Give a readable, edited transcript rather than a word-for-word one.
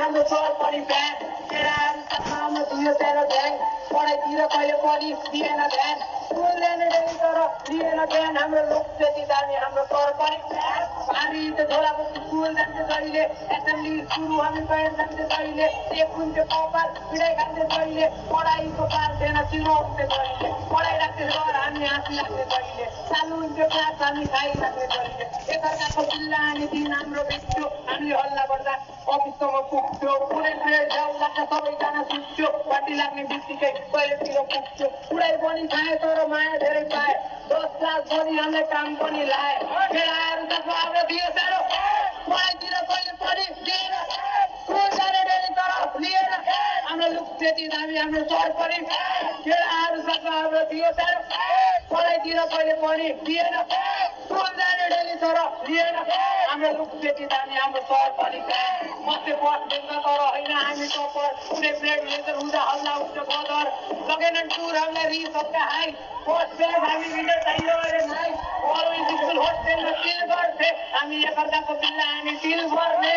हाम्रो सर पनि बिहान केटाहरू सफामा दियो तेरो ध्यान पढाइतिर कहिले पनि दिएन ध्यान स्कुल जाने डेली तर दिएन ध्यान हाम्रो लोक त्यति जाने हाम्रो सर पनि बिहान भारी त छोराको स्कुल जान्थ्यो जहिले एसेम्ब्ली सुरु हामी प्यारेन्ट जान्थ्यो जहिले एक हुन्थ्यो कपाल पिडाइ खान्थ्यो जहिले पढाइको पार थिएन चिरो उठ्थ्यो जहिले पढाइ राख्थ्यो सर हामी हाँसी राख्थ्यो जहिले चालु हुन्थ्यो क्लास हामी खाइराख्थ्यो जहिले एकअर्काको चिल्ला अनि दिन हाम्रो बित्थ्यो हामीले हल्ला गर्दा अफिससम्म पुग्थ्यो कुनै पिरियड जाउँ लाग्दा सबैजना सुत्थ्यो पार्टी लाग्ने बित्तिकै कहिलेतिर पुग्थ्यो उडाइ पनि खाए तर माया धेरै पाए 10 क्लास पनि हामीलाई काम पनि लाए केटाहरू त हाम्रो दियो साह्रो पढाइतिर कहिले पनि दिएन स्कुल जाने डेली तर लिएन हाम्रो लुक त्यति दामी हाम्रो सर पनि केटाहरू त हाम्रो दियो साह्रो पढाइतिर कहिले पनि दिएन स्कुल जाने डेली तर लिएन हाम्रो लुक त्यति दामी हाम्रो सर पनि मस्ते बस्दैन तर होइन हामी टपर कुनै ब्रेड लेजर हुँदा हल्ला उठ्छ गदर लगेन टुर हामीलाई रिसका हाई फर्स्ट ब्याग हामी विनर चाहियो अरे भाइ अरू स्कुल होस्टेलमा चिल गर्थे हामी एकअर्काको बिल्ला हामी चिल गर्ने